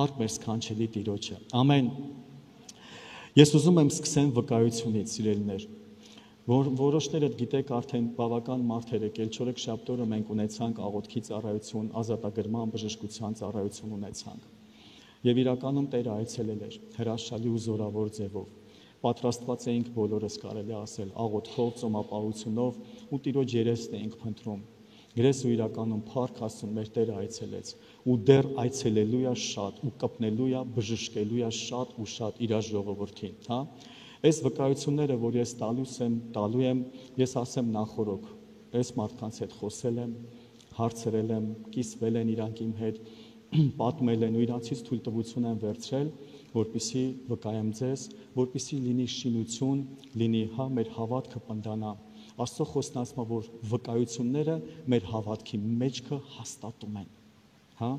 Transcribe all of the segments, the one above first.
Փառք մեր սքանչելի Տիրոջը։ Ամեն։ Ես ուզում եմ սկսեմ վկայությունից, սիրելիներ, որ որոշներդ գիտեք արդեն բավական մարդեր եկել, չորեքշաբթի մենք ունեցանք աղոթքի ծառայություն, ազատագրման բժշկության ծառայություն ունեցանք։ Եվ իրականում Տերը այցելել էր հրաշալի ու զորավոր ձևով։ Պատրաստված էինք բոլորս, կարելի ասել, աղոթքով, ծոմապահությունով ու Տիրոջ երեսն էինք փնտրում։ Գրես ու իրականում փառք Աստծուն մեր Տերը այցելեց ու դեռ այցելելու է շատ ու կպնելու է, բժշկելու է շատ ու շատ իր ժողովրդին, հա։ Այս վկայությունները, որ ես տալու եմ, ես ասեմ նախորոք, այս մարդկանց հետ խոսել եմ, հարցրել եմ, կիսվել են իրանք իմ հետ, պատմել են ու իրանցից թույլտվություն են վերցրել, որպեսզի վկայեմ ձեզ, որպեսզի լինի շինություն, լինի մեր հավատքը պնդանա։ Աստծո խոսքն ասում է, որ վկայությունները մեր հավատքի մեջքը հաստատում են, հա։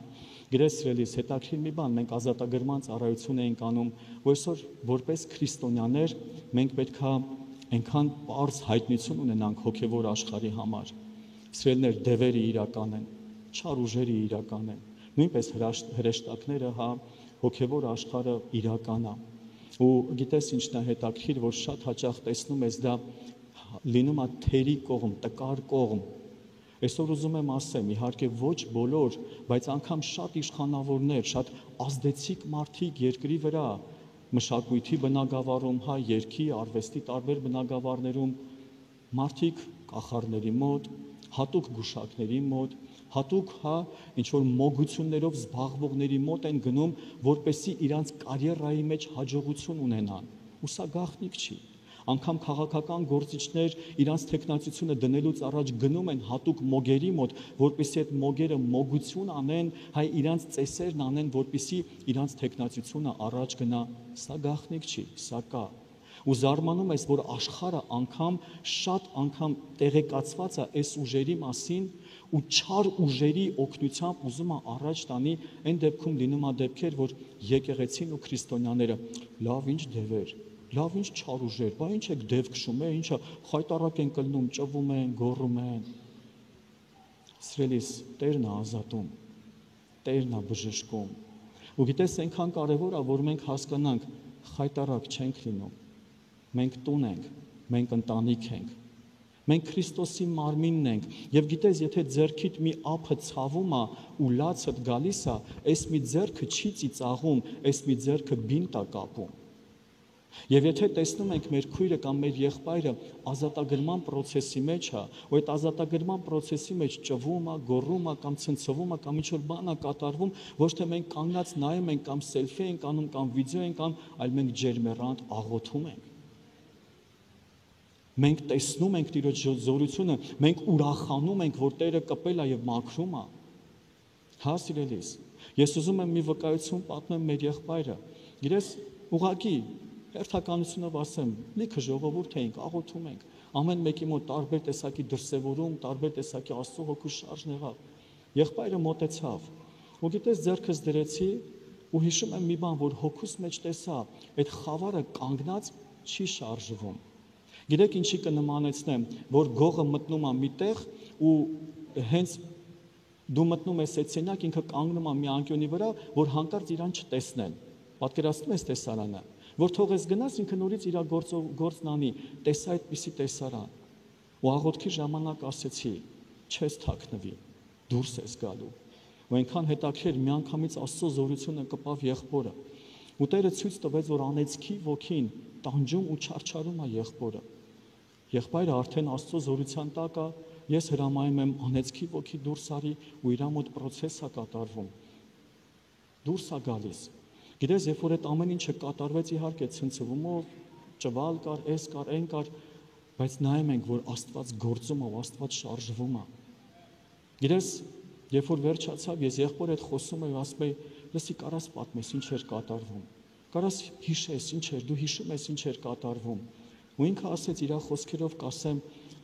Գրես սիրելիս, հետաքրքիր մի բան, մենք ազատագրման ծառայություն էինք անում, որ այսօր որպես քրիստոնյաներ մենք պետք է այնքան պարզ հայտնություն ունենանք հոգևոր աշխարհի համար։ Սիրելիներ, դևերը իրական են, չար ուժերը իրական են, նույնպես հրեշտակները, հա, հոգևոր աշխարհը իրական է։ Ու գիտես ինչն է հետաքրքիր, որ շատ հաճախ տեսնում ես դա լինում է թերի կողմ, տկար կողմ։ Այսօր ուզում եմ ասեմ, իհարկե ոչ բոլոր, բայց անգամ շատ իշխանավորներ, շատ ազդեցիկ մարդիկ երկրի վրա, մշակույթի բնագավառում, հա, երգի, արվեստի տարբեր բնագավառներում, մարդիկ կախարդների մոտ, հատուկ գուշակների մոտ, հատուկ, հա, ինչ-որ մոգություններով զբաղվողների մոտ են գնում, որպեսզի իրանց կարիերայի մեջ հաջողություն ունենան։ Ու սա գաղտնիք չի։ Անգամ քաղաքական գործիչներ իրանց տեխնացությունը դնելուց առաջ գնում են հատուկ մոգերի մոտ, որպեսզի այդ մոգերը մոգություն անեն, հայ իրանց ծեսերն անեն, որպեսզի իրանց տեխնացությունը առաջ գնա։ Սա գաղտնիք չի, սա կա։ Ու զարմանում ես, որ աշխարհը շատ անգամ տեղեկացված է այս ուժերի մասին ու չար ուժերի օգնությամբ ուզում է առաջ տանի, այն դեպքում լինում է դեպքեր, որ եկեղեցին ու քրիստոնյաները լավ ինչ դևեր, լավ ինչ չար ուժեր, բա ինչ եք դև քշում, ինչը խայտարակ են կլնում, ճվում են, գոռում են։ Սիրելիս, Տերն է ազատում, Տերն է բժշկում։ Ու գիտես, այնքան կարևոր է, որ մենք հասկանանք, խայտարակ չենք լինում։ Մենք տուն ենք, մենք ընտանիք ենք։ Մենք Քրիստոսի մարմինն ենք, եւ գիտես, եթե ձեռքիդ մի ափը ցավում է ու լացդ գալիս է, այս մի ձեռքը չի ծիծաղում, այս մի ձեռքը բինտ է կապում։ Եվ եթե տեսնում ենք մեր քույրը կամ մեր եղբայրը ազատագրման process-ի մեջ է, ու այդ ազատագրման process-ի մեջ ճվում է, գոռում է կամ ցնցվում է կամ ինչ-որ բան է կատարվում, ոչ թե մենք կանգնած նայում ենք կամ սելֆի ենք անում կամ վիդեո ենք անում, այլ մենք ջերմեռանդ աղոթում ենք։ Մենք տեսնում ենք Տիրոջ զորությունը, մենք ուրախանում ենք, որ Տերը կպել է եւ մաքրում է։ Հա, սիրելիս, ես ուզում եմ մի վկայություն պատմեմ մեր եղբայրը։ Գիտես, ուղղակի հերթականությունով ասեմ, լիքը ժողովուրդ էինք, աղոթում ենք, ամեն մեկի մոտ տարբեր տեսակի դրսևորում, տարբեր տեսակի Աստծո հոգու շարժն եղավ։ Եղբայրը մոտեցավ, ու գիտես, ձեռքս դրեցի ու հիշում եմ մի բան, որ հոգուս մեջ տեսա, այդ խավարը կանգնած չի շարժվում։ Գիտեք ինչի կնմանեցնեմ, որ գողը մտնում է մի տեղ ու հենց դու մտնում ես այդ սենյակ, ինքը կանգնում է մի անկյունի վրա, որ հանկարծ իրան չտեսնեն։ Պատկերացնում ես տեսարանը, որ թողես գնաս, ինքը նորից իր գործն անի, տեսա այդպիսի տեսարան։ Ու աղոթքի ժամանակ ասեցի, չես թաքնվի, դուրս ես գալու։ Ու այնքան հետաքրքիր միանգամից Աստծո զորությունը կպավ եղբորը։ Ու Տերը ցույց տվեց, որ անեծքի ոգին տանջում ու չարչարում է եղբորը։ Եղբայրը արդեն Աստծո զորության տակ է, ես հրամայում եմ անեծքի ոգի դուրս արի ու իր մոտ process է կատարվում։ Դուրս է գալիս։ Գիտես, երբ որ այդ ամեն ինչը կատարվեց, իհարկե ցնցումով, ճվալ կար, էս կար, այն կար, բայց նայում ենք, որ Աստված գործում է, Աստված շարժվում է։ Գիտես, երբ որ վերջացավ, ես եղբոր հետ խոսում եմ ու ասում եմ, լսի, կարաս պատմես ինչ էր կատարվում։ Կարաս հիշես ինչ էր, դու հիշում ես ինչ էր կատարվում։ Ու ինքը ասեց իր խոսքերով կասեմ,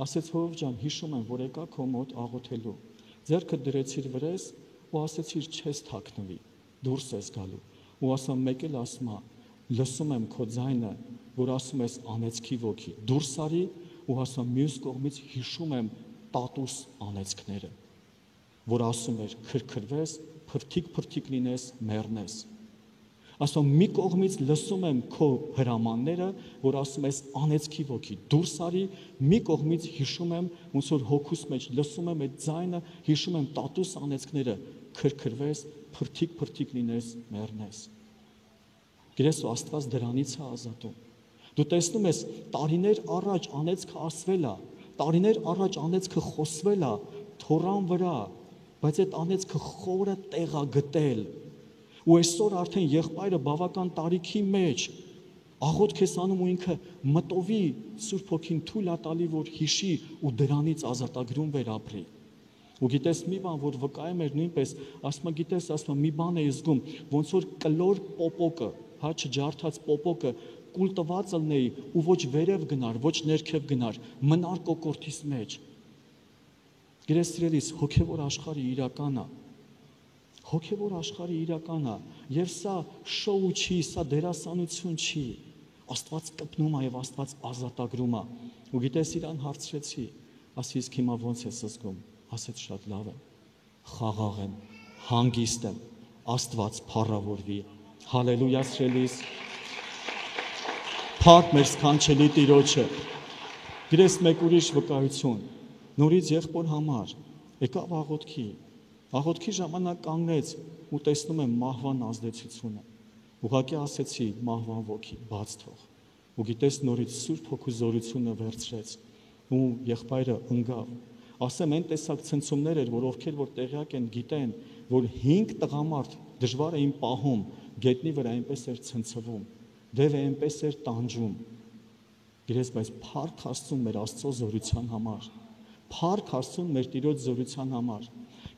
ասեց հով ջան, հիշում եմ, որ եկա քո մոտ աղոթելու։ Ձեռքը դրեցիր վրես ու ասեցիր չես թաքնվի, դուրս ես գալու։ Ու ասում մեկ էլ ասում է, լսում եմ քո ձայնը, որ ասում ես անեծքի ոգի, դուրս արի ու ասում մյուս կողմից հիշում եմ տատուս անեծքները, որ ասում էր քրքրվես, փրթիկ լինես, մեռնես։ Ասում մի կողմից լսում եմ քո հրամանները, որ ասում ես անեծքի ոգի դուրս արի, մի կողմից հիշում եմ, ոնց որ հոգուս մեջ լսում եմ այդ ձայնը, հիշում եմ տատուս անեծքները, քրքրվես, փրթիկ լինես, մեռնես։ Գիտես, Աստված դրանից է ազատում։ Դու տեսնում ես, տարիներ առաջ անեծքը ասվել է, տարիներ առաջ անեծքը խոսվել է թորան վրա, բայց այդ անեծքը խորը տեղ է գտել։ Ու այսօր արդեն եղբայրը բավական տարիքի մեջ աղոթք ես անում ու ինքը մտովի Սուրբ Հոգին թույլ է տալի, որ հիշի ու դրանից ազատագրում վերապրի։ Ու գիտես մի բան, որ վկայում էր նույնպես, ասում գիտես, ասում մի բան է զգում, ոնց որ կլոր պոպոկը, հա չջարդած պոպոկը կուլ տված ելնեի ու ոչ վերև գնար, ոչ ներքև գնար, մնար կոկորտիս մեջ։ Գիտես սիրելիս, հոգևոր աշխարհի իրական է։ Հոգևոր աշխարհի իրական է, եւ սա շոու չի, սա դերասանություն չի։ Աստված կպնում է եւ Աստված ազատագրում է։ Ու գիտես իրան հարցրեցի, ասի իսկ հիմա ո՞նց ես զգում։ Ասեց շատ լավ եմ, խաղաղ եմ, հանգիստ եմ, Աստված փառավորվի։ Հալելույա սիրելիս։ Փառք մեր սքանչելի Տիրոջը։ Գիտես մեկ ուրիշ վկայություն, նորից եղբոր համար, եկավ աղոթքի ժամանակ կանգնեց ու տեսնում եմ մահվան ազդեցությունը։ Ուղղակի ասեցի մահվան ոգի, բաց թող։ Ու գիտես նորից Սուրբ Հոգու զորությունը վերցրեց ու եղբայրը ընկավ։ Ասեմ այն տեսակ ցնցումներ էր, որ ովքեր որ տեղյակ են գիտեն, որ 5 տղամարդ դժվար էին պահում, գետնի վրա այնպես էր ցնցվում, դևը այնպես էր տանջում։ Գիտես, բայց փառք Աստծուն մեր Աստծո զորության համար։ Փառք Աստծուն մեր Տիրոջ զորության համար։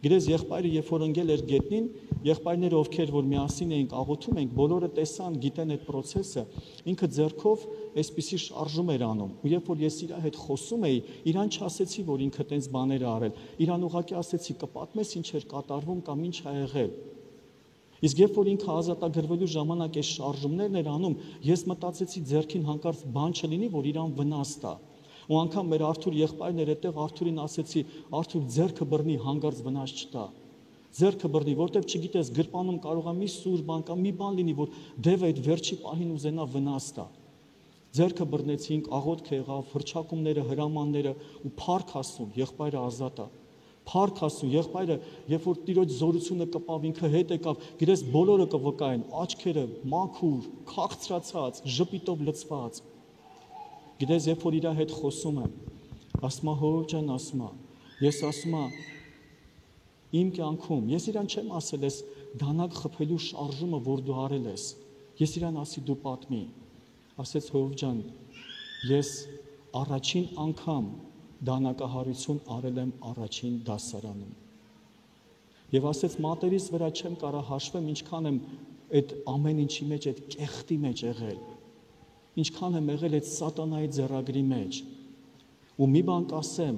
Գիտես, եղբայրը երբ որ ընկել էր գետնին, եղբայրները ովքեր որ միասին էինք աղոթում ենք, բոլորը տեսան, գիտեն այդ process-ը, ինքը ձեռքով այսպիսի շարժում էր անում։ Ու երբ որ ես իր հետ խոսում էի, իրան չասեցի, որ ինքը տենց բաներ է արել։ Իրան ուղղակի ասեցի, կպատմես ինչ էր կատարվում կամ ինչ ա եղել։ Իսկ երբ որ ինքը ազատագրվելու ժամանակ այս շարժումներն էր անում, ես մտածեցի ձեռքին հանկարծ բան չլինի, որ իրան վնաս տա։ Ու անգամ մեր Արթուր եղբայրն էր այդտեղ Արթուրին ասեցի, Արթուր ձեռքը բռնի հանգարց վնաս չտա։ Ձեռքը բռնի, որտեվ չգիտես գրպանում կարող է մի սուր բան կամ մի բան լինի, որ դևը այդ վերջի պահին ուզենա վնաս տա։ Ձեռքը բռնեցինք, աղոթք եղավ, հռչակումները, հրամանները ու փառք Աստծուն, եղբայրը ազատ է։ Փառք Աստծուն, եղբայրը, երբ որ Տիրոջ զորությունը կպավ, ինքը հետ եկավ, գիտես բոլորը կվկայեն, աչքերը մաքուր, քաղցրացած, ժպիտով լցված։ Գիտես, երբ որ իր հետ խոսում եմ, ասում է հոր ջան, ասում է, ես ասում եմ իմ կյանքում, ես իրան չեմ ասել ես դանակ խփելու շարժումը, որ դու արել ես, ես իրան ասի դու պատմի, ասեց հոր ջան, ես առաջին անգամ դանակահարություն արել եմ առաջին դասարանում։ Եվ ասեց մատերիս վրա չեմ կարող հաշվեմ, ինչքան եմ այդ ամեն ինչի մեջ, այդ կեղտի մեջ եղել, ինչքան եմ եղել այդ սատանայի ձեռագրի մեջ։ Ու մի բան կասեմ,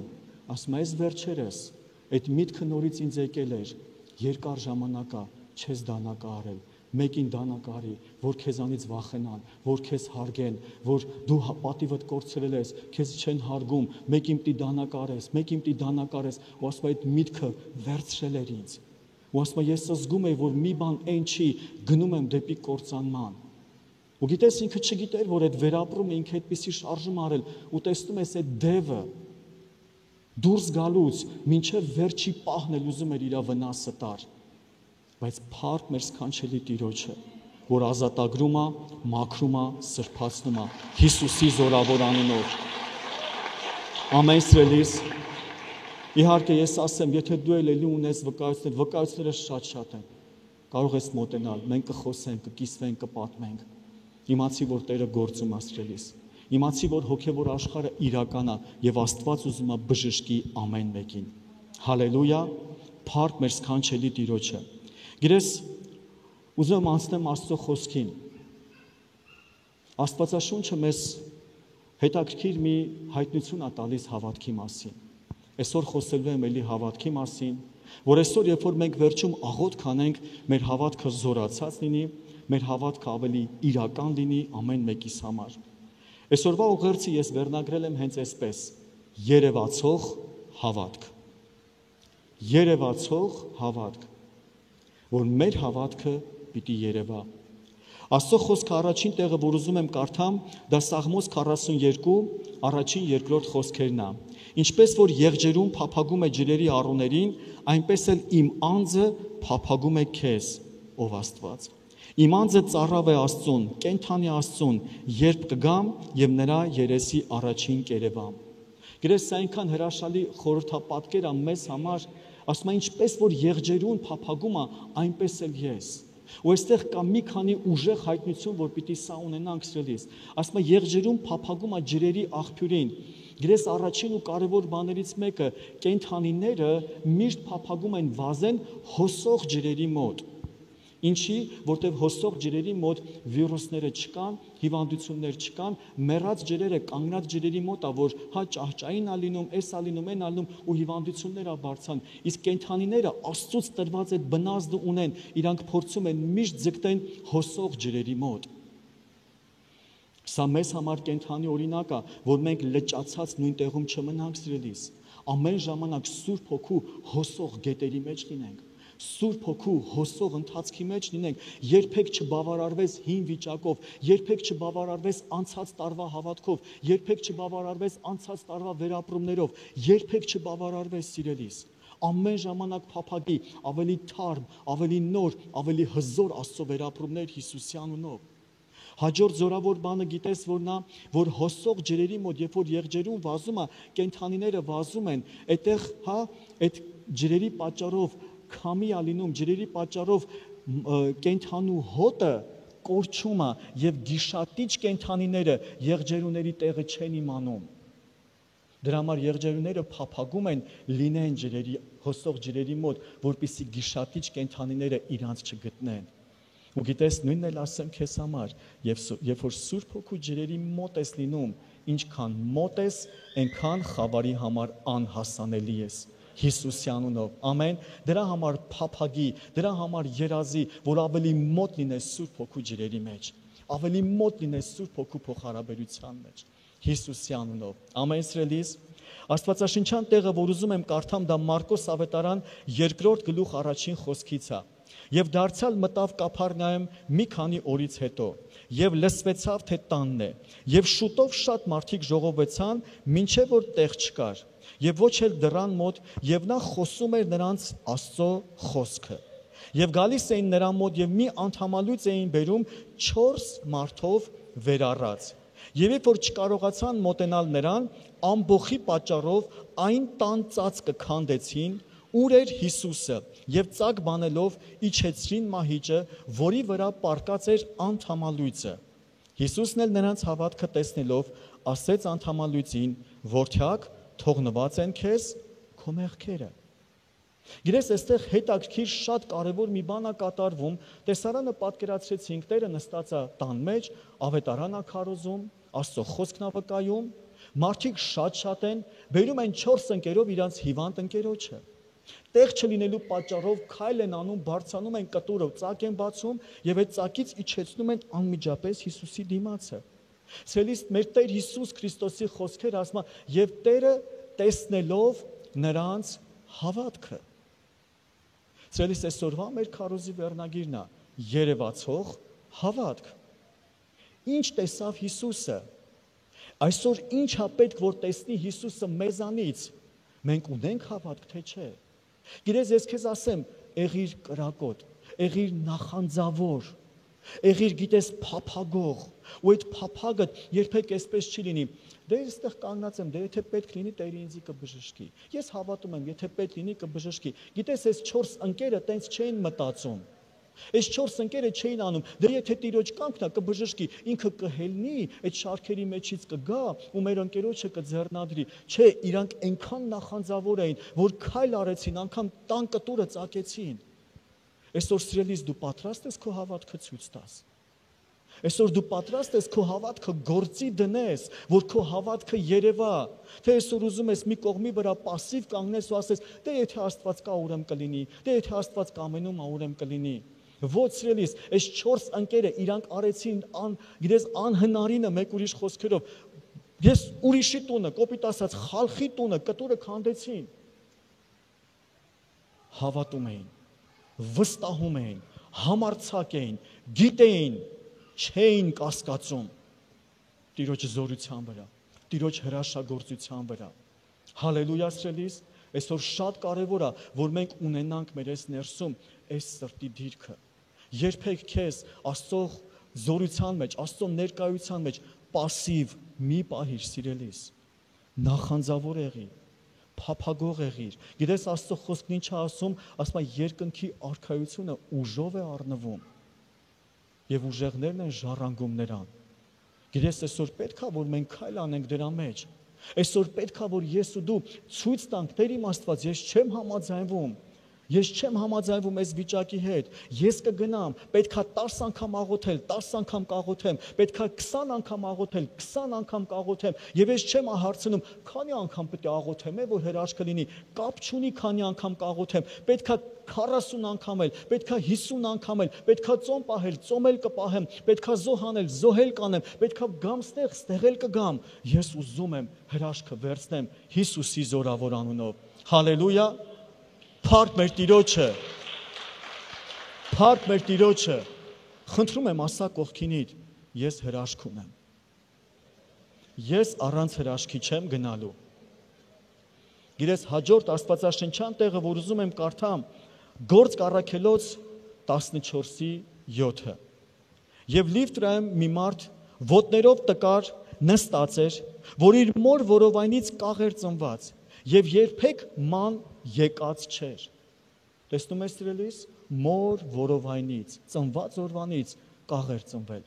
ասում ես վերջերս, այդ միտքը նորից ինձ եկել էր, երկար ժամանակա չես դանակը արել, մեկին դանակ արի, որ քեզանից վախենան, որ քեզ հարգեն, որ դու պատիվդ կորցրել ես, քեզ չեն հարգում, մեկին պիտի դանակ արես, մեկին պիտի դանակ արես, ու ասում այդ միտքը վերցրել էր ինձ։ Ու ասում ես զգում եմ, որ մի բան այն չի, գնում եմ դեպի կործանման։ Ու գիտես ինքը չգիտեր, որ այդ վերապրումը ինքը այդպիսի շարժում արել, ու տեսնում ես այդ դևը դուրս գալուց մինչև վերջի պահն էլ ուզում էր իր վնասը տար։ Բայց փառք մեր սքանչելի Տիրոջը, որ ազատագրում է, մաքրում է, սրբացնում է Հիսուսի զորավոր անունով։ Ամեն սիրելիս, իհարկե ես ասեմ, եթե դու ելի ունես վկայություններ, վկայությունները շատ են, կարող ես մոտենալ, մենք կխոսենք, կկիսվենք, կպատմենք։ Իմացի, որ Տերը գործում է սիրելիս։ Իմացի, որ հոգևոր աշխարհը իրական է եւ Աստված ուզում է բժշկի ամեն մեկին։ Հալելույա, փառք մեր սքանչելի Տիրոջը։ Գիտես, ուզում եմ անցնեմ Աստծո խոսքին։ Աստվածաշունչը մեզ հետաքրքիր մի հայտնություն է տալիս հավատքի մասին։ Այսօր խոսելու եմ էլի հավատքի մասին, որ այսօր երբ որ մենք վերջում աղոթք անենք, մեր հավատքը զորացած լինի, մեր հավատքը ավելի իրական լինի ամեն մեկիս համար։ Այսօրվա ուղերձը ես վերնագրել եմ հենց այսպես. երևացող հավատք։ Երևացող հավատք, որ մեր հավատքը պիտի երևա։ Աստծո խոսքը առաջին տեղը, որ ուզում եմ կարդամ, դա Սաղմոս 42 առաջին երկրորդ խոսքերն է։ Ինչպես որ եղջերուն փափագում է ջրերի առուներին, այնպես էլ իմ անձը փափագում է քեզ, ով Աստված։ Իմ անձը ծառավ է Աստծուն, կենթանի Աստծուն, երբ կգամ եւ նրա երեսի առաջին կերևամ։ Գրես սա այնքան հրաշալի խորհրդապատկեր է մեզ համար, ասում է ինչպես որ եղջերուն փափագում է, այնպես էլ ես։ Ու այստեղ կա մի քանի ուժեղ հայտնություն, որ պիտի սա ունենանք սրելիս։ Ասում է եղջերուն փափագում է ջրերի աղբյուրին։ Գրես առաջին ու կարևոր բաներից մեկը կենթանիները միշտ փափագում են վազեն հոսող ջրերի մոտ։ Ինչի, որտեղ հոսող ջրերի մոտ վիրուսները չկան, հիվանդություններ չկան, մեռած ջրերը կանգնած ջրերի մոտ է, որ հա ճահճային ա լինում, էս ա լինում, այն ա լինում ու հիվանդություններ ա բարձան։ Իսկ կենթանիները Աստծուց տրված այդ բնազդը ունեն, իրանք փորձում են միշտ ձգտեն հոսող ջրերի մոտ։ Սա մեզ համար կենթանի օրինակ է, որ մենք լճացած նույն տեղում չմնանք սիրելիս։ Ամեն ժամանակ Սուրբ Հոգու հոսող գետերի մեջ լինենք։ Սուրբ Հոգու հոսող ընթացքի մեջ լինենք, երբեք չբավարարվես հին վիճակով, երբեք չբավարարվես անցած տարվա հավատքով, երբեք չբավարարվես անցած տարվա վերապրումներով, երբեք չբավարարվես սիրելիս։ Ամեն ժամանակ փափագի ավելի թարմ, ավելի նոր, ավելի հզոր Աստծո վերապրումներ Հիսուսի անունով։ Հաջորդ զորավոր բանը գիտես որն է, որ հոսող ջրերի մոտ, երբ որ եղջերուն վազում է, կենթանիները վազում են, այդտեղ, հա, այդ ջրերի պատճառով քամի է լինում, ջրերի պատճառով կենթանու հոտը կորչում է եւ գիշատիչ կենթանիները եղջերուների տեղը չեն իմանում։ Դրա համար եղջերուները փափագում են լինեն ջրերի, հոսող ջրերի մոտ, որպեսզի գիշատիչ կենթանիները իրանց չգտնեն։ Ու գիտես, նույնն էլ ասեմ քեզ համար, երբ որ Սուրբ Հոգու ջրերի մոտ ես լինում, ինչքան մոտ ես, այնքան խավարի համար անհասանելի ես։ Հիսուսի անունով, ամեն, դրա համար փափագի, դրա համար երազի, որ ավելի մոտ լինես Սուրբ Հոգու ջրերի մեջ, ավելի մոտ լինես Սուրբ Հոգու փոխհարաբերության մեջ, Հիսուսի անունով, ամեն սիրելիս։ Աստվածաշնչյան տեղը, որ ուզում եմ կարդամ, դա Մարկոս ավետարան 2-րդ գլուխ 1-ին խոսքից է։ Եվ դարձյալ մտավ Կափառնայում մի քանի օրից հետո, եւ լսվեցավ, թե տանն է, եւ շուտով շատ մարդիկ ժողովեցան, մինչեւ որ տեղ չկար, եւ ոչ էլ դռան մոտ, եւ նա խոսում էր նրանց Աստծո խոսքը։ Եվ գալիս էին նրա մոտ եւ մի անդամալույց էին բերում 4 մարդով վերառած։ Եվ երբ որ չկարողացան մոտենալ նրան, ամբոխի պատճառով այն տան ծածկը քանդեցին, ուր էր Հիսուսը, եւ ծակ բանելով իջեցրին մահիճը, որի վրա պառկած էր անդամալույցը։ Հիսուսն էլ նրանց հավատքը տեսնելով, ասեց անդամալույցին. «Որդյակ, թողնված են քեզ քո մեղքերը»։ Գիտես, այստեղ հետաքրքիր շատ կարևոր մի բան է կատարվում, տեսարանը պատկերացրեցինք, Տերը նստած է տան մեջ, ավետարան է քարոզում, Աստծո խոսքն է վկայում, մարդիկ շատ են, բերում են 4 ընկերով իրանց հիվանդ ընկերոջը։ Տեղ չլինելու պատճառով քայլ են անում, բարձրանում են կտուրը, ծակ են բացում եւ այդ ծակից իջեցնում են անմիջապես Հիսուսի դիմացը։ Սելիս մեր Տեր Հիսուս Քրիստոսի խոսքերը ասում է, եւ Տերը տեսնելով նրանց հավատքը։ Սելիս այսօրվա մեր քարոզի վերնագիրն է երևացող հավատք։ Ինչ տեսավ Հիսուսը։ Այսօր ինչ է պետք որ տեսնի Հիսուսը մեզանից։ Մենք ունենք հավատք, թե չէ։ Գիտես, ես քեզ ասեմ, եղիր կրակոտ, եղիր նախանձավոր, եղիր գիտես փափագող, ու այդ փափագը երբեք այսպես չի լինի։ Դե այստեղ կանգնած եմ, դե եթե պետք լինի, Տերը ինձ կբժշկի։ Ես հավատում եմ, եթե պետք լինի, կբժշկի։ Գիտես, այս 4 ընկերը տենց չէին մտածում։ Այս 4 ընկերը չէին անում, դե եթե Տիրոջ կամքն է կբժշկի, ինքը կհելնի, այդ շարքերի մեջից կգա ու մեր ընկերոջը կձեռնադրի։ Չէ, իրանք այնքան նախանձավոր էին, որ քայլ արեցին, անգամ տան կտուրը ծակեցին։ Այսօր սիրելիս դու պատրաստ ես քո հավատքը ցույց տաս։ Այսօր դու պատրաստ ես քո հավատքը գործի դնես, որ քո հավատքը երևա։ Թե այսօր ուզում ես մի կողմի վրա пассив կանգնես ու ասես, դե եթե Աստված կա, ուրեմն կլինի, դե եթե Աստված կամենում է, ուրեմն կլինի։ Ոչ սիրելիս, այս 4 ընկերը իրանք արեցին գիտես անհնարինը մեկ ուրիշ խոսքերով։ Ես ուրիշի տունը, կոպիտ ասած, խալխի տունը, կտուրը քանդեցին։ Հավատում էին, վստահում էին, համարձակ էին, գիտեին, չէին կասկածում Տիրոջ զորության վրա, Տիրոջ հրաշագործության վրա։ Հալելույա սիրելիս, այսօր շատ կարևոր է, որ մենք ունենանք մեր այս ներսում այս սրտի դիրքը։ Երբեք քեզ Աստծո զորության մեջ, Աստծո ներկայության մեջ пассив մի պահիր սիրելիս, նախանձավոր եղիր, փափագող եղիր։ Գիտես Աստծո խոսքն ինչ է ասում, ասում է երկնքի արքայությունը ուժով է առնվում եւ ուժեղներն են ժառանգում նրան։ Գիտես այսօր պետք է որ մենք քայլ անենք դրա մեջ։ Այսօր պետք է որ ես ու դու ցույց տանք Տեր իմ Աստված, ես չեմ համաձայնվում։ Ես չեմ համաձայնվում այս վիճակի հետ։ Ես կգնամ, պետքա 10 անգամ աղոթել, 10 անգամ կաղոթեմ, պետքա 20 անգամ աղոթել, 20 անգամ կաղոթեմ, եւ ես չեմ հարցնում, քանի անգամ պետք է աղոթեմ, որ հրաշքը լինի։ Կապ չունի քանի անգամ կաղոթեմ, պետքա 40 անգամ էլ, պետքա 50 անգամ էլ, պետքա ծոմ պահել, ծոմել կպահեմ, պետքա զոհանել, զոհել կանեմ, պետքա գամ ստեղ էլ կգամ։ Ես ուզում եմ հրաշքը վերցնեմ Հիսուսի զորավոր անունով։ Հալելույա։ Փառք մեր Տիրոջը, փառք մեր Տիրոջը, խնդրում եմ ասա կողքինիդ, ես հրաշք ունեմ, ես առանց հրաշքի չեմ գնալու, գիրես հաջորդ աստվածաշնչյան տեղը, որ ուզում եմ կարդամ, Գործք առաքելոց 14:7, և Լիվտրայում մի մարդ ոտներով տկար նստած էր, որ իր մոր որովայնից կաղ էր ծնված, և երբեք ման եկած չէր։ Տեսնում ես սիրելիս, մոր որովայնից, ծնված օրվանից կաղ էր ծնվել։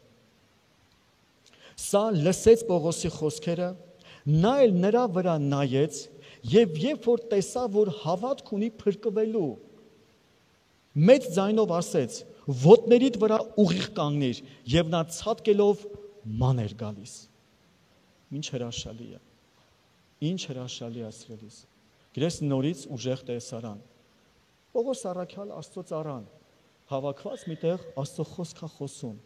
Սա լսեց Պողոսի խոսքերը, նա էլ նրա վրա նայեց, և երբ որ տեսավ, որ հավատք ունի փրկվելու, մեծ ձայնով ասեց, ոտներիդ վրա ուղիղ կանգնիր, և նա ցատկելով ման էր գալիս։ Ինչ հրաշալի է, ինչ հրաշալի է սիրելիս։ Գրես նորից ուժեղ տեսարան։ Պողոս առաքյալ Աստծո ծառան, հավաքված միտեղ Աստծո խոսք է խոսում։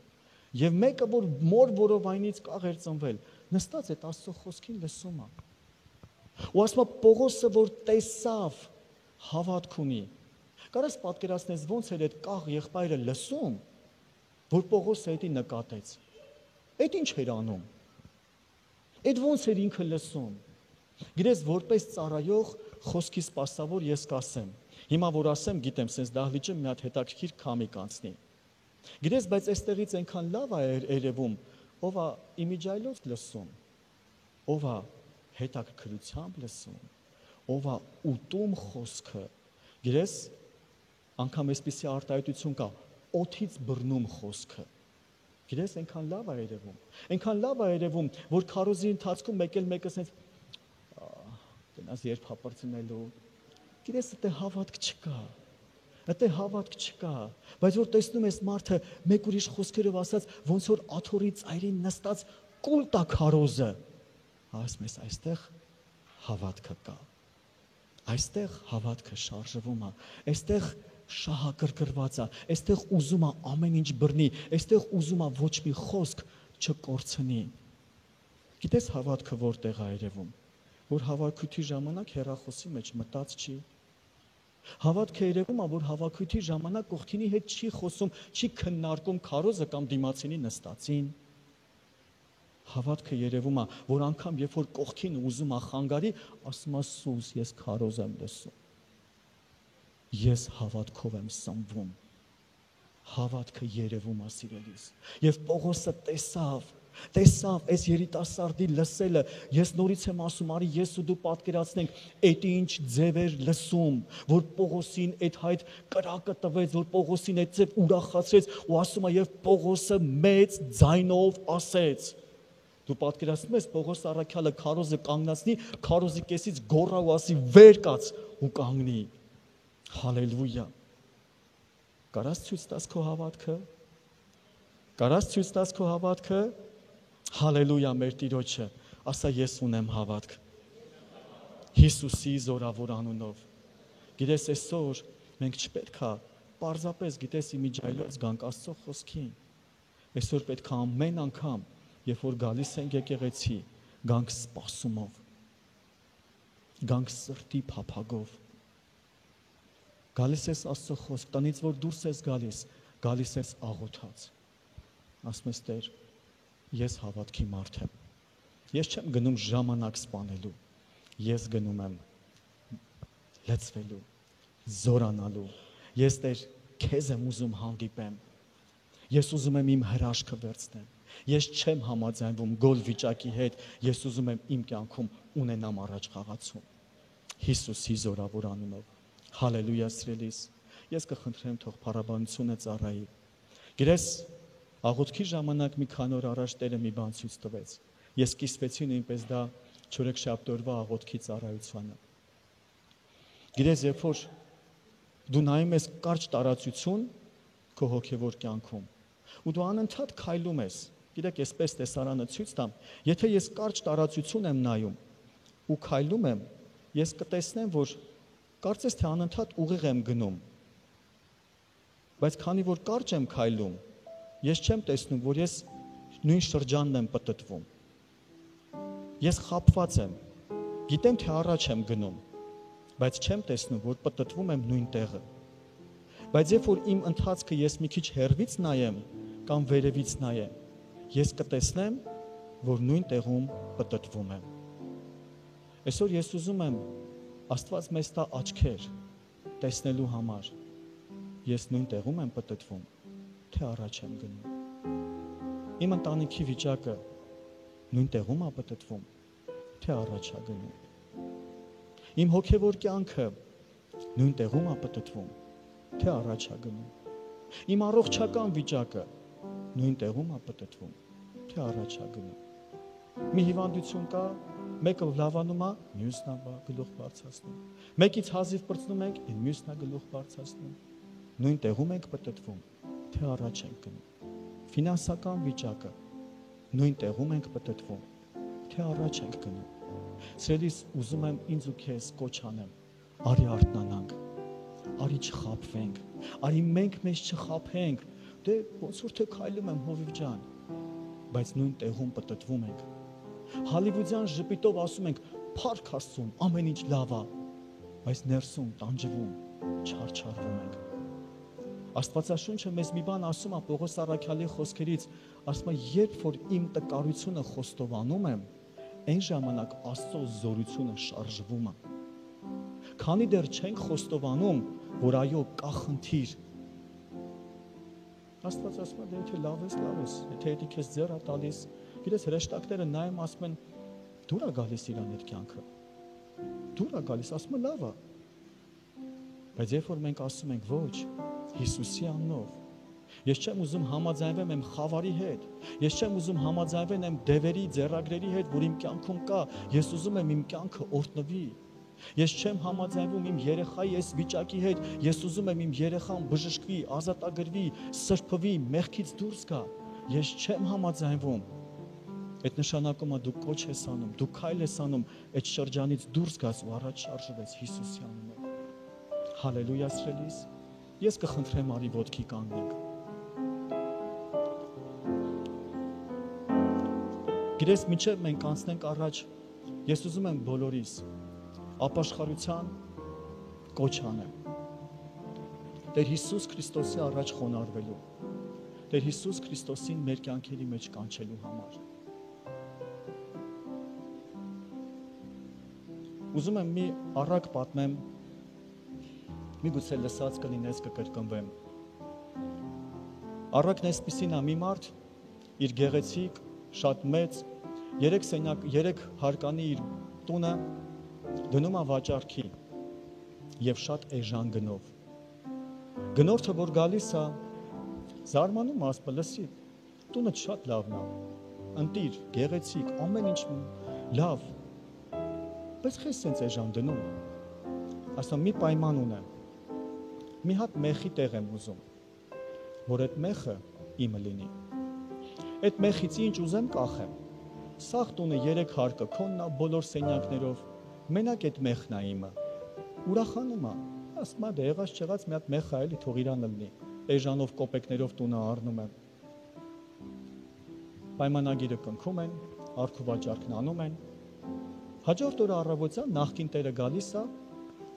Եվ մեկը, որ մոր որովայնից կաղ էր ծնվել, նստած այդ Աստծո խոսքին լսում է։ Ու ասում է Պողոսը, որ տեսավ, հավատք ունի։ Կարես պատկերացնես ոնց էր այդ կաղ եղբայրը լսում, որ Պողոսը դա նկատեց։ Այդ ինչ էր անում։ Այդ ոնց էր ինքը լսում։ Գիտես, որպես ծառայող խոսքի սպասավոր ես կասեմ։ Հիմա որ ասեմ, գիտեմ, սենց դահլիճը մի հատ հետաքրքիր քամի կանցնի։ Գիտես, բայց այստեղից այնքան լավ է երևում, ով է իմիջայլոց լսում, ով է հետաքրքրությամբ լսում, ով է ուտում խոսքը։ Գիտես, անգամ այսպիսի արտահայտություն կա, օդից բռնում խոսքը։ Գիտես, այնքան լավ է երևում։ Այնքան լավ է երևում, որ քարոզի ընթացքում մեկը սենց գնաս երբ հապրծնելու։ Գիտես, դա հավատք չկա։ Դա հավատք չկա, բայց որ տեսնում ես մարդը մեկ ուրիշ խոսքերով ասած, ոնց որ աթոռի ծայրին նստած կուլ տա քարոզը։ Ասում ես, այստեղ հավատքը կա։ Այստեղ հավատքը շարժվում է։ Այստեղ շահակրկրված է, այստեղ ուզում է ամեն ինչ բռնի, այստեղ ուզում է ոչ մի խոսք չկորցնի։ Գիտես հավատքը որտեղ է երևում, որ հավաքույթի ժամանակ հեռախոսի մեջ մտած չի։ Հավատքը երևում է, որ հավաքույթի ժամանակ կողքինի հետ չի խոսում, չի քննարկում քարոզը կամ դիմացինի նստածին։ Հավատքը երևում է, որ անգամ երբ որ կողքին ուզում է խանգարի, ասում է Սուս, ես քարոզ եմ լսում։ Ես հավատքով եմ սնվում։ Հավատքը երևում է սիրելիս։ Եվ Պողոսը տեսավ այս երիտասարդի լսելը, ես նորից եմ ասում, արի ես ու դու պատկերացնենք, այդ ինչ ձև էր լսում, որ Պողոսին այդ հայտ կրակը տվեց, որ Պողոսին այդ ձև ուրախացրեց ու ասում է, եւ Պողոսը մեծ ձայնով ասեց։ Դու պատկերացնում ես Պողոս առաքյալը քարոզը կանգնացնի, քարոզի կեսից գոռա ու ասի վեր կաց ու կանգնի։ Հալելույա։ Կարաս ցույց տաս քո հավատքը։ Կարաս ցույց տաս քո հավատքը։ Հալելույա մեր Տիրոջը։ Ասա ես ունեմ հավատք։ Հիսուսի զորավոր անունով։ Գիտես այսօր մենք չպետք է պարզապես գիտես իմիջայլոց գանք Աստծո խոսքին։ Այսօր պետք է ամեն անգամ, երբ որ գալիս ենք եկեղեցի, գանք սպասումով։ Գանք սրտի փափագով։ Գալիս ես Աստծո խոսք, տնից որ դուրս ես գալիս ես աղոթած։ ասում ես Տեր, ես հավատքի մարդ եմ։ Ես չեմ գնում ժամանակ սպանելու։ Ես գնում եմ լցվելու, զորանալու։ Ես Տեր քեզ եմ ուզում հանդիպեմ։ Ես ուզում եմ իմ հրաշքը վերցնեմ։ Ես չեմ համաձայնվում գոլ վիճակի հետ, ես ուզում եմ իմ կյանքում ունենամ առաջ խաղացում։ Հիսուսի զորավոր անունով։ Հալելույա սիրելիս։ Ես կխնդրեմ թող փառաբանությունը ծառայի։ Գիտես, աղոթքի ժամանակ մի քանի օր առաջ Տերը մի բան ցույց տվեց։ Ես կիսվեցի նույնպես դա չորեքշաբթի աղոթքի ծառայությանը։ Գիտես, երբ որ դու նայում ես կարճ տարածություն քո հոգևոր կյանքում, ու դու անընդհատ քայլում ես, գիտեք, այսպես տեսարանը ցույց տամ, եթե ես կարճ տարածություն եմ նայում ու քայլում եմ, ես կտեսնեմ, որ կարծես թե անընդհատ ուղիղ եմ գնում։ Բայց քանի որ կարճ եմ քայլում, ես չեմ տեսնում, որ ես նույն շրջանն եմ պտտվում։ Ես խաբված եմ, գիտեմ, թե առաջ եմ գնում, բայց չեմ տեսնում, որ պտտվում եմ նույն տեղը։ Բայց երբ որ իմ ընթացքը ես մի քիչ հեռվից նայեմ կամ վերևից նայեմ, ես կտեսնեմ, որ նույն տեղում պտտվում եմ։ Այսօր ես ուզում եմ Աստված մեզ տա աչքեր տեսնելու համար։ Ես նույն տեղում եմ պտտվում, թե առաջ եմ գնում։ Իմ ընտանիքի վիճակը նույն տեղում է պտտվում, թե առաջ է գնում։ Իմ հոգևոր կյանքը նույն տեղում է պտտվում, թե առաջ է գնում։ Իմ առողջական վիճակը նույն տեղում է պտտվում, թե առաջ է գնում։ Մի հիվանդություն կա, մեկը լավանում է, մյուսն է գլուխ բարձրացնում։ Մեկից հազիվ պրծնում ենք, մյուսն է գլուխ բարձրացնում։ Նույն տեղում ենք պտտվում, թե առաջ ենք գնում։ Ֆինանսական վիճակը նույն տեղում ենք պտտվում, թե առաջ ենք գնում։ Սիրելիս, ուզում եմ ինձ ու քեզ կոչ անեմ, արի արթնանանք, արի չխաբվենք, արի մենք մեզ չխաբենք, դե ոնց որ թե քայլում եմ Հովիվ ջան, բայց նույն տեղում պտտվում ենք։ Հալիվուդյան ժպիտով ասում ենք, փառք Աստծուն, ամեն ինչ լավ է, բայց ներսում տանջվում, չարչարվում ենք։ Աստվածաշունչը մեզ մի բան ասում է Պողոս առաքյալի խոսքերից, ասում է, երբ որ իմ տկարությունը խոստովանում եմ, այն ժամանակ Աստծո զորությունը շարժվում է։ Քանի դեռ չենք խոստովանում, որ այո, կա խնդիր, Աստված ասում է, դե եթե լավ ես, եթե դա քեզ ձեռ է տալիս, գիտես հրեշտակները նայում ասում են, դուր է գալիս իրան այդ կյանքը։ Դուր է գալիս, ասում է լավ է։ Բայց երբ որ մենք ասում ենք ոչ, Հիսուսի անունով, ես չեմ ուզում համաձայնվեմ իմ խավարի հետ, ես չեմ ուզում համաձայնվեմ իմ դևերի, ձեռագրերի հետ, որ իմ կյանքում կա, ես ուզում եմ իմ կյանքը օրհնվի։ Ես չեմ համաձայնվում իմ երեխայի այս վիճակի հետ, ես ուզում եմ իմ երեխան բժշկվի, ազատագրվի, սրբվի, մեղքից դուրս գա։ Ես չեմ համաձայնվում։ Այդ նշանակում է դու կոչ ես անում, դու քայլ ես անում, այդ շրջանից դուրս գաս ու առաջ շարժվես Հիսուսի անունով։ Հալելույա սիրելիս, ես կխնդրեմ արի ոտքի կանգնենք։ Գիտես, մինչև մենք անցնենք առաջ, ես ուզում եմ բոլորիս ապաշխարության կոչ անեմ։ Տեր Հիսուս Քրիստոսի առաջ խոնարհվելու, Տեր Հիսուս Քրիստոսին մեր կյանքերի մեջ կանչելու համար։ Ուզում եմ մի առակ պատմեմ, միգուցե լսած կլինես, կկրկնվեմ։ Առակն այսպիսին է, մի մարդ իր գեղեցիկ, շատ մեծ, 3 հարկանի իր տունը դնում է վաճառքի եւ շատ էժան գնով։ Գնորդը որ գալիս է, զարմանում ասում, լսի, տունը շատ լավն է, ընտիր, գեղեցիկ, ամեն ինչ լավ, բայց քեզ սենց էժան դնում։ Ասում, մի պայման ունեմ, մի հատ մեխի տեղ եմ ուզում, որ այդ մեխը իմը լինի։ Այդ մեխից ինչ ուզեմ կախեմ։ Սաղ տունը 3 հարկը քոնն է բոլոր սենյակներով, մենակ այդ մեխն է իմը։ Ուրախանում է, ասում է, դե եղած չեղած մի հատ մեխ է էլի, թող իրան լինի։ Էժանով կոպեկներով տունը առնում եմ։ Պայմանագիրը կնքում են, արքու վաճառքն անում են։ Հաջորդ օրը առավոտյան նախկին տերը գալիս է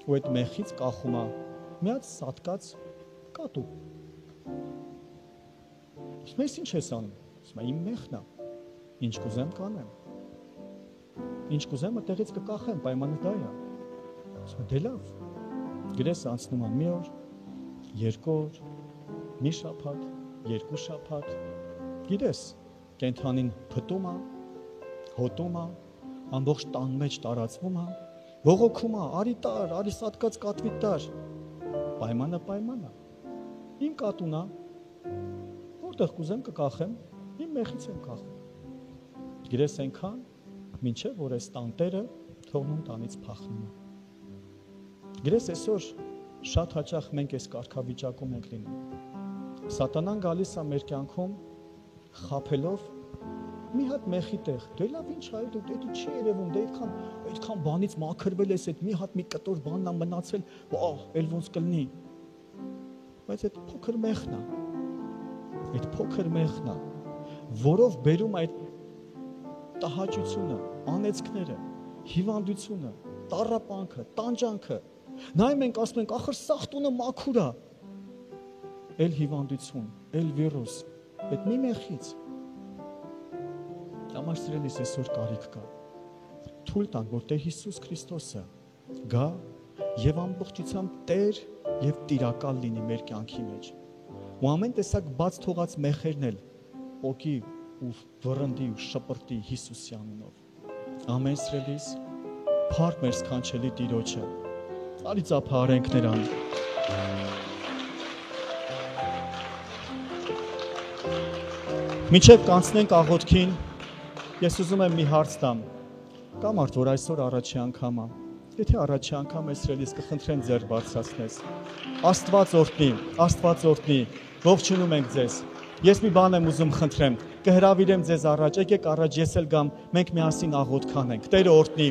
ու այդ մեխից կախում է մի հատ սատկած կատու։ Ես ինչ ես անում։ Ասում եմ, իմ մեղքն է։ Ինչ կուզեմ կանեմ։ Ինչ կուզեմ այդտեղից կկախեմ, պայմանը դա է։ Ասում եմ, դե լավ։ Գրես անցնում է մի օր, երկու օր, մի շաբաթ, երկու շաբաթ։ Գիտես, կենթանին փտում է, հոտում է, ամբողջ տան մեջ տարածվում է, ողոքում է, արի տար, արի սատկած կատվի տար։ Պայմանը։ Իմ կատուն է, որտեղ կուզեմ կկախեմ, իմ մեղից եմ կախում։ Գրես այնքան, մինչև որ այս տանտերը թողնում տանից փախնում է։ Գրես այսօր շատ հաճախ մենք այս կարգավիճակում ենք լինում։ Սատանան գալիս է մեր կյանքում խաբելով մի հատ մեղի տեղ։ Դե լավ ինչ այ դու չի երևում, դե այդքան բանից մաքրվել ես, այդ մի հատ մի կտոր բանն է մնացել, էլ ոնց կլինի։ Բայց այդ փոքր մեղն է։ Այդ փոքր մեղն է, որով բերում այդ տհաճությունը, անեծքները, հիվանդությունը, տառապանքը, տանջանքը։ Նայում ենք, ասում ենք, ախր սաղ տունը մաքուր է։ Էլ հիվանդություն, էլ վիրուս, այդ մի մեղից։ Համար սիրելիս այսօր կարիք կա։ Թույլ տանք, որ Տեր Հիսուս Քրիստոսը գա եւ ամբողջությամբ Տեր եւ տիրակալ լինի մեր կյանքի մեջ։ Ու ամեն տեսակ բաց թողած մեղերն էլ օգի ու վռնդի ու շպրտի Հիսուսի անունով։ Ամեն սիրելիս, փառք մեր սքանչելի Տիրոջը։ Արի ծափարենք նրան։ Մինչև կանցնենք աղոթքին, ես ուզում եմ մի հարց տամ։ Կա մարդ, որ այսօր առաջի անգամ է։ Եթե առաջի անգամ ես սիրելիս, կխնդրեմ ձեռք բարձրացնես։ Աստված օրհնի, ողջունում ենք ձեզ։ Ես մի բան եմ ուզում խնդրեմ, կհրավիրեմ ձեզ առաջ, եկեք առաջ, ես էլ գամ, մենք միասին աղոթք անենք։ Տերը օրհնի։